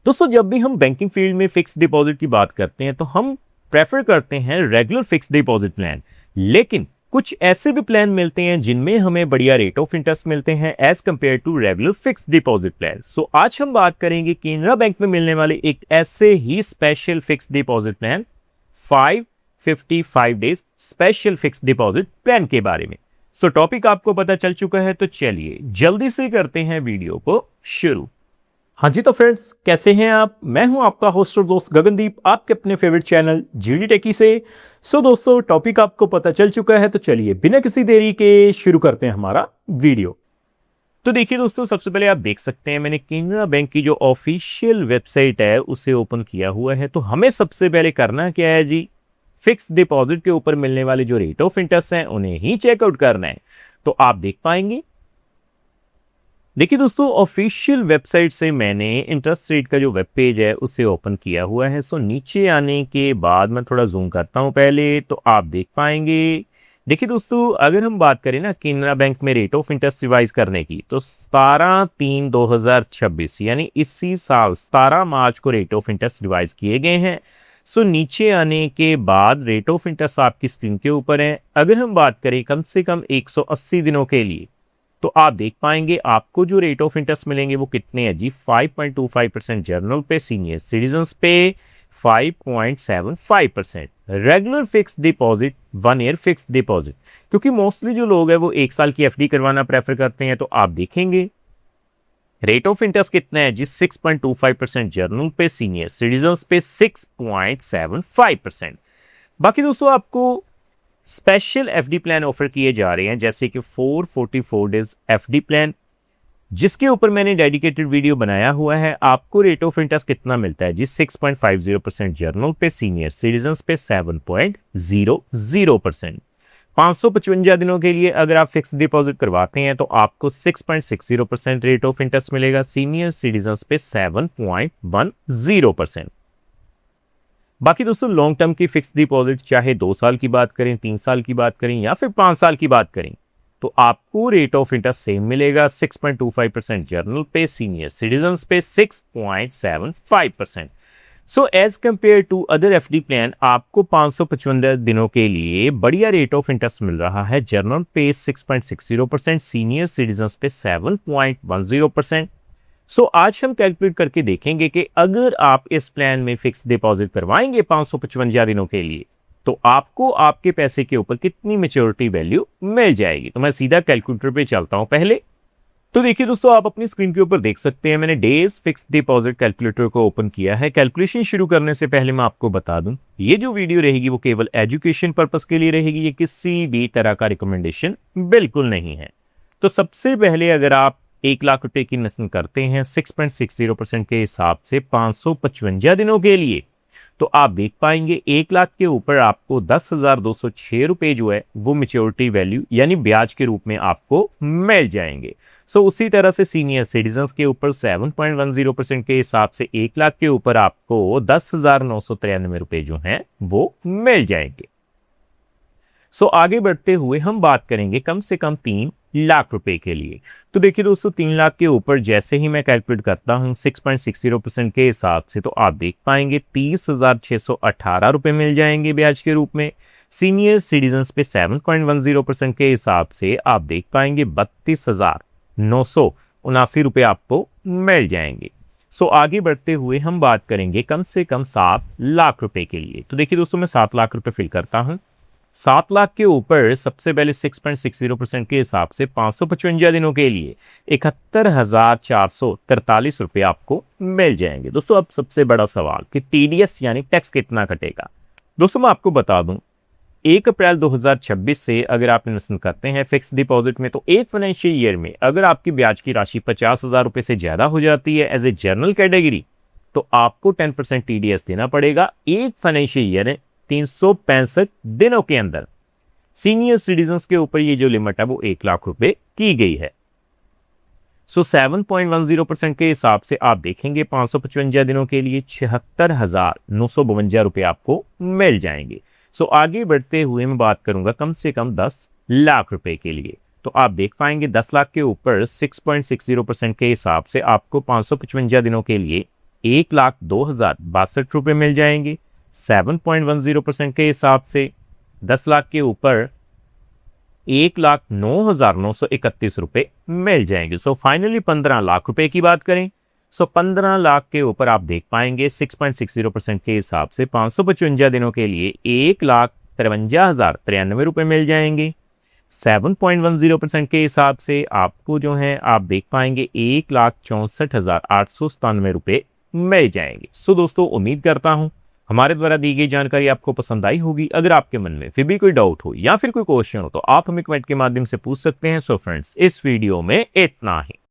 दोस्तों, जब भी हम बैंकिंग फील्ड में फिक्स डिपॉजिट की बात करते हैं तो हम प्रेफर करते हैं रेगुलर फिक्स डिपॉजिट प्लान। लेकिन कुछ ऐसे भी प्लान मिलते हैं जिनमें हमें बढ़िया रेट ऑफ इंटरेस्ट मिलते हैं as compare to regular fix deposit plan. So आज हम बात करेंगे केनरा बैंक में मिलने वाले एक ऐसे ही special fix deposit plan 555 days special fix deposit plan के बारे में। सो टॉपिक आपको पता चल चुका है, तो चलिए जल्दी से करते हैं वीडियो को शुरू। हाँ जी, तो फ्रेंड्स कैसे हैं आप? मैं हूं आपका होस्ट और दोस्त गगनदीप, आपके अपने फेवरेट चैनल जीडी टेकी से। सो दोस्तों, टॉपिक आपको पता चल चुका है, तो चलिए बिना किसी देरी के शुरू करते हैं हमारा वीडियो। तो देखिए दोस्तों, सबसे पहले आप देख सकते हैं मैंने केनरा बैंक की जो ऑफिशियल वेबसाइट है उसे ओपन किया हुआ है। तो हमें सबसे पहले करना क्या है जी, फिक्स डिपॉजिट के ऊपर मिलने वाले जो रेट ऑफ इंटरेस्ट हैं उन्हें ही चेकआउट करना है। तो आप देख पाएंगे, देखिए दोस्तों, ऑफिशियल वेबसाइट से मैंने इंटरेस्ट रेट का जो वेब पेज है उसे ओपन किया हुआ है। सो नीचे आने के बाद मैं थोड़ा जूम करता हूं पहले, तो आप देख पाएंगे। देखिए दोस्तों, अगर हम बात करें ना केनरा बैंक में रेट ऑफ इंटरेस्ट रिवाइज करने की, तो 17/3/2026 यानी इसी साल 17 मार्च को रेट ऑफ इंटरेस्ट रिवाइज किए गए हैं। सो नीचे आने के बाद रेट ऑफ इंटरेस्ट आपकी स्क्रीन के ऊपर है। अगर हम बात करें कम से कम 180 दिनों के लिए, तो आप देख पाएंगे आपको जो रेट ऑफ इंटरेस्ट मिलेंगे वो कितने हैं जी, 5.25% जर्नल पे, सीनियर सिटीजन्स पे 5.75%, regular fix deposit 1 year fix deposit, क्योंकि मोस्टली जो लोग हैं वो 1 साल की एफडी करवाना प्रेफर करते हैं। तो आप देखेंगे रेट ऑफ इंटरेस्ट कितना है जी, 6.25% जर्नल पे, सीनियर सिटीजन्स पे 6.75%। बाकी दोस्तों, आपको स्पेशल एफडी प्लान ऑफर किए जा रहे हैं, जैसे कि 444 डेज एफडी प्लान, जिसके ऊपर मैंने डेडिकेटेड वीडियो बनाया हुआ है। आपको रेट ऑफ इंटरेस्ट कितना मिलता है जी, 6.50% जर्नल पे, सीनियर सिटीजन्स पे 7.00%। 555 दिनों के लिए अगर आप फिक्स डिपॉजिट करवाते हैं तो आपको 6.60% रेट ऑफ इंटरेस्ट मिलेगा, सीनियर सिटीजन्स पे 7.10%। बाकी दोस्तों, लॉन्ग टर्म की फिक्स डिपॉजिट चाहे 2 साल की बात करें, 3 साल की बात करें या फिर 5 साल की बात करें, तो आपको रेट ऑफ इंटरेस्ट सेम मिलेगा, 6.25% जर्नल पे, सीनियर सिटीजन्स पे 6.75%। So as compare to other FD plan, आपको 555 दिनों के लिए बढ़िया रेट ऑफ इंटरेस्ट मिल रहा है। जर्नल पे 6.60%, सीनियर सिटीजन्स पे 7.10%। सो आज हम कैलकुलेट करके देखेंगे कि अगर आप इस प्लान में फिक्स डिपॉजिट करवाएंगे 555 दिनों के लिए, तो आपको आपके पैसे के ऊपर कितनी मैच्योरिटी वैल्यू मिल जाएगी। तो मैं सीधा कैलकुलेटर पे चलता हूं पहले। तो देखिए दोस्तों, आप अपनी स्क्रीन के ऊपर देख सकते हैं मैंने डेज फिक्स डिपॉजिट कैलकुलेटर को ओपन किया है। कैलकुलेशन शुरू करने से पहले मैं आपको बता दूं, ये जो वीडियो रहेगी वो केवल एजुकेशन पर्पस के लिए रहेगी, ये किसी भी तरह का रिकमेंडेशन बिल्कुल नहीं है। तो सबसे पहले अगर आप 1 लाख रुपए की इन्वेस्टमेंट करते हैं 6.60% के हिसाब से 555 दिनों के लिए, तो आप देख पाएंगे 1 लाख के ऊपर आपको 10,206 रुपए जो है वो मैच्योरिटी वैल्यू यानी ब्याज के रूप में आपको मिल जाएंगे। सो उसी तरह से सीनियर सिटीजन्स के ऊपर 7.10% के हिसाब से 1 लाख के ऊपर आपको 10,993 रुपए जो हैं वो मिल जाएंगे। सो आगे बढ़ते हुए हम बात करेंगे कम से कम 3 लाख रुपए के लिए। तो देखिए दोस्तों, 3 लाख के ऊपर जैसे ही मैं कैलकुलेट करता हूं 6.60% के हिसाब से, तो आप देख पाएंगे 30,618 रुपए मिल जाएंगे ब्याज के रूप में। सीनियर सिटीजन्स पे 7.10% के हिसाब से आप देख पाएंगे 32,979 रुपए आपको मिल जाएंगे। सो आगे बढ़ते हुए हम बात करेंगे कम से कम 7 लाख रुपए के लिए। तो देखिए दोस्तों, मैं 7 लाख रुपए फिल करता हूं। 7 लाख के ऊपर सबसे पहले 6.60% के हिसाब से 555 दिनों के लिए 71,443 रुपए आपको मिल जाएंगे। दोस्तों, अब सबसे बड़ा सवाल कि टीडीएस यानी टैक्स कितना कटेगा। दोस्तों, मैं आपको बता दूं, 1 अप्रैल 2026 से अगर आप इन्वेस्टमेंट करते हैं फिक्स डिपॉजिट में, तो एक फाइनेंशियल ईयर में अगर आपकी ब्याज की राशि 50,000 रुपए से ज्यादा हो जाती है एज ए जनरल कैटेगरी, तो आपको 10% टीडीएस देना पड़ेगा एक फाइनेंशियल ईयर में 365 दिनों के अंदर। सीनियर सिटीजन्स के ऊपर ये जो लिमिट है वो 1 लाख रुपए की गई है। सो 7.10% के हिसाब से आप देखेंगे 555 दिनों के लिए 76,952 रुपए आपको मिल जाएंगे। सो आगे बढ़ते हुए मैं बात करूंगा कम से कम 10 लाख रुपए के लिए। तो आप देख पाएंगे 10 लाख के ऊपर 6.60% के हिसाब से आपको 555 दिनों के लिए 1,02,062 मिल जाएंगे 7.10% के हिसाब से। 10 लाख के ऊपर 1,09,931 मिल जाएंगे। सो फाइनली 15 लाख रुपए की बात करें, 15 लाख के ऊपर आप देख पाएंगे 6.60% के हिसाब से 555 दिनों के लिए 1,53,093 मिल जाएंगे। 7.10% के हिसाब से आपको जो है आप देख पाएंगे 1,64,897 मिल जाएंगे। सो दोस्तों, उम्मीद करता हूं हमारे द्वारा दी गई जानकारी आपको पसंद आई होगी। अगर आपके मन में फिर भी कोई डाउट हो या फिर कोई क्वेश्चन हो तो आप हमें कमेंट के माध्यम से पूछ सकते हैं। सो फ्रेंड्स, इस वीडियो में इतना ही।